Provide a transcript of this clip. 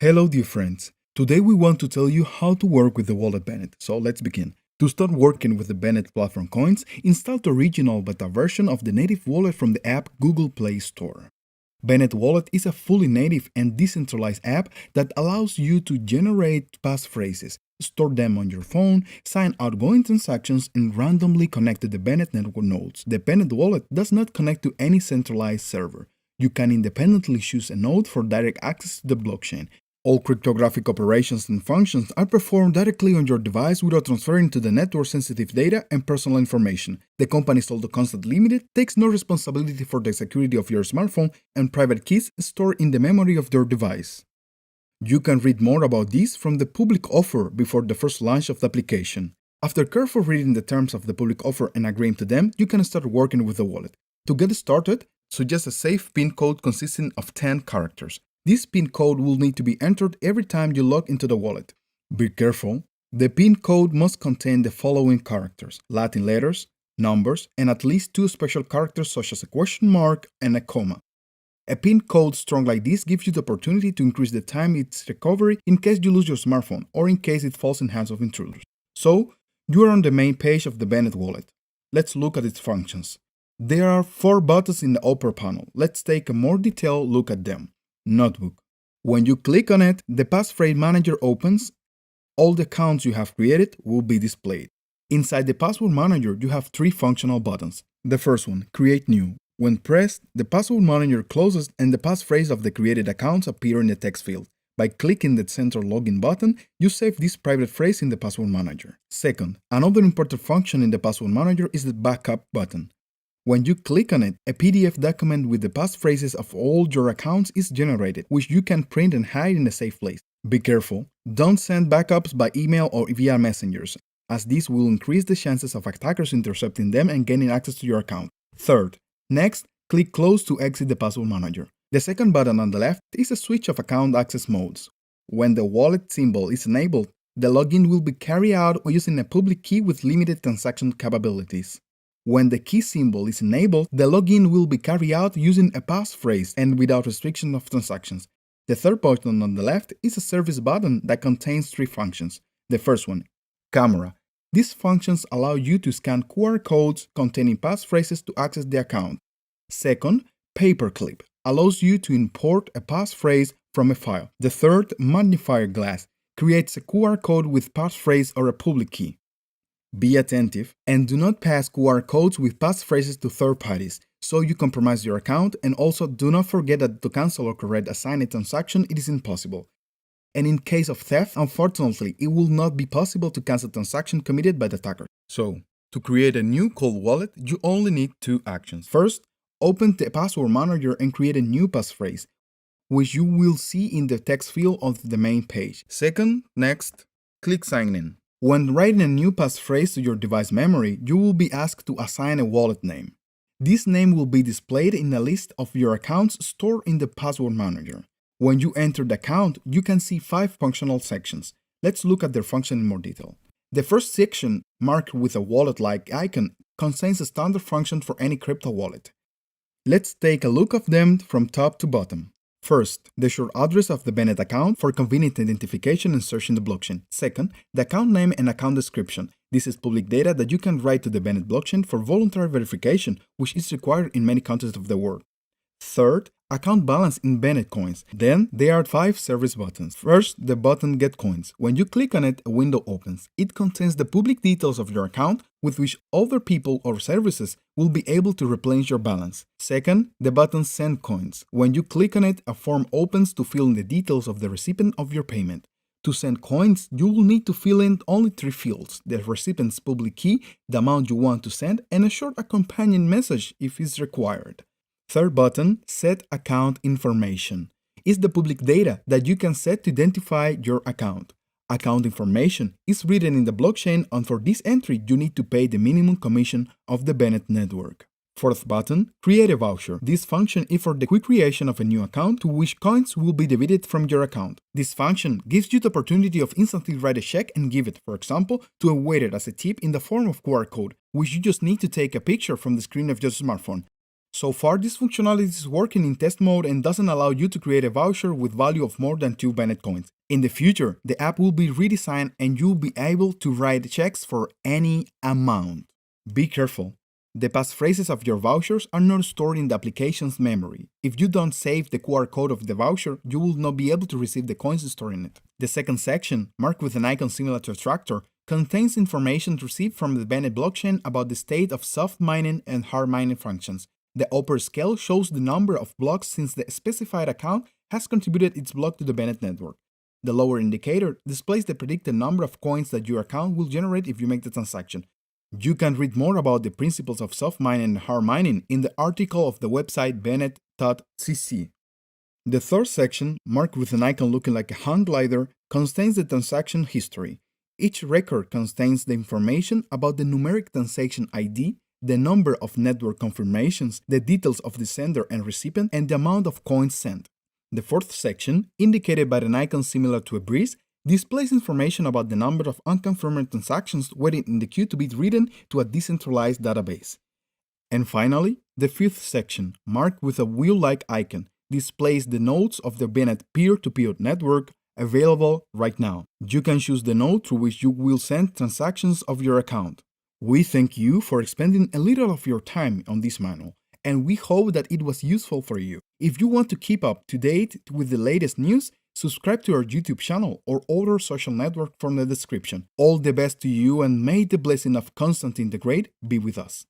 Hello dear friends, today we want to tell you how to work with the wallet Bennett, so let's begin. To start working with the Bennett platform coins, install the original beta version of the native wallet from the app Google Play Store. Bennett Wallet is a fully native and decentralized app that allows you to generate passphrases, store them on your phone, sign outgoing transactions, and randomly connect to the Bennett network nodes. The Bennett Wallet does not connect to any centralized server. You can independently choose a node for direct access to the blockchain. All cryptographic operations and functions are performed directly on your device without transferring to the network sensitive data and personal information. The company Soldo Constant Limited takes no responsibility for the security of your smartphone and private keys stored in the memory of your device. You can read more about this from the public offer before the first launch of the application. After carefully reading the terms of the public offer and agreeing to them, you can start working with the wallet. To get started, suggest a safe PIN code consisting of 10 characters. This PIN code will need to be entered every time you log into the wallet. Be careful. The PIN code must contain the following characters: Latin letters, numbers, and at least 2 special characters such as a question mark and a comma. A PIN code strong like this gives you the opportunity to increase the time its recovery in case you lose your smartphone or in case it falls in hands of intruders. So, you are on the main page of the Bennett wallet. Let's look at its functions. There are 4 buttons in the upper panel. Let's take a more detailed look at them. Notebook. When you click on it, the passphrase manager opens. All the accounts you have created will be displayed. Inside the password manager, you have 3 functional buttons. The first one, create new. When pressed, the password manager closes and the passphrase of the created accounts appear in the text field. By clicking the center login button, you save this private phrase in the password manager. Second, another important function in the password manager is the backup button. When you click on it, a PDF document with the passphrases of all your accounts is generated, which you can print and hide in a safe place. Be careful, don't send backups by email or via messengers, as this will increase the chances of attackers intercepting them and gaining access to your account. Third, next, click close to exit the password manager. The second button on the left is a switch of account access modes. When the wallet symbol is enabled, the login will be carried out using a public key with limited transaction capabilities. When the key symbol is enabled, the login will be carried out using a passphrase and without restriction of transactions. The third button on the left is a service button that contains 3 functions. The first one, camera. These functions allow you to scan QR codes containing passphrases to access the account. Second, paperclip allows you to import a passphrase from a file. The third, magnifier glass, creates a QR code with passphrase or a public key. Be attentive and do not pass QR codes with passphrases to third parties, so you compromise your account, and also do not forget that to cancel or correct a signed transaction it is impossible. And in case of theft, unfortunately, it will not be possible to cancel a transaction committed by the attacker. So, to create a new cold wallet, you only need 2 actions. First, open the password manager and create a new passphrase, which you will see in the text field of the main page. Second, next, click sign in. When writing a new passphrase to your device memory, you will be asked to assign a wallet name. This name will be displayed in a list of your accounts stored in the password manager. When you enter the account, you can see 5 functional sections. Let's look at their function in more detail. The first section, marked with a wallet-like icon, contains a standard function for any crypto wallet. Let's take a look at them from top to bottom. First, the short address of the Bennett account for convenient identification and search in the blockchain. Second, the account name and account description. This is public data that you can write to the Bennett blockchain for voluntary verification, which is required in many countries of the world. Third, account balance in Bennett coins. Then, there are 5 service buttons. First, the button Get Coins. When you click on it, a window opens. It contains the public details of your account with which other people or services will be able to replenish your balance. Second, the button Send Coins. When you click on it, a form opens to fill in the details of the recipient of your payment. To send coins, you will need to fill in only 3 fields: the recipient's public key, the amount you want to send, and a short accompanying message if it's required. Third button, Set Account Information, is the public data that you can set to identify your account. Account information is written in the blockchain, and for this entry you need to pay the minimum commission of the Bennett network. Fourth button, Create a Voucher. This function is for the quick creation of a new account to which coins will be debited from your account. This function gives you the opportunity of instantly write a check and give it, for example, to a waiter as a tip in the form of QR code, which you just need to take a picture from the screen of your smartphone. So far, this functionality is working in test mode and doesn't allow you to create a voucher with value of more than 2 Bened coins. In the future, the app will be redesigned and you'll be able to write checks for any amount. Be careful. The passphrases of your vouchers are not stored in the application's memory. If you don't save the QR code of the voucher, you will not be able to receive the coins stored in it. The second section, marked with an icon similar to a tractor, contains information received from the Bened blockchain about the state of soft mining and hard mining functions. The upper scale shows the number of blocks since the specified account has contributed its block to the Bened network. The lower indicator displays the predicted number of coins that your account will generate if you make the transaction. You can read more about the principles of soft mining and hard mining in the article of the website benet.cc. The third section, marked with an icon looking like a hang glider, contains the transaction history. Each record contains the information about the numeric transaction ID, the number of network confirmations, the details of the sender and recipient, and the amount of coins sent. The fourth section, indicated by an icon similar to a breeze, displays information about the number of unconfirmed transactions waiting in the queue to be written to a decentralized database. And finally, the fifth section, marked with a wheel-like icon, displays the nodes of the Bened peer-to-peer network available right now. You can choose the node through which you will send transactions of your account. We thank you for spending a little of your time on this manual, and we hope that it was useful for you. If you want to keep up to date with the latest news, subscribe to our YouTube channel or other social network from the description. All the best to you and may the blessing of constant integrate be with us.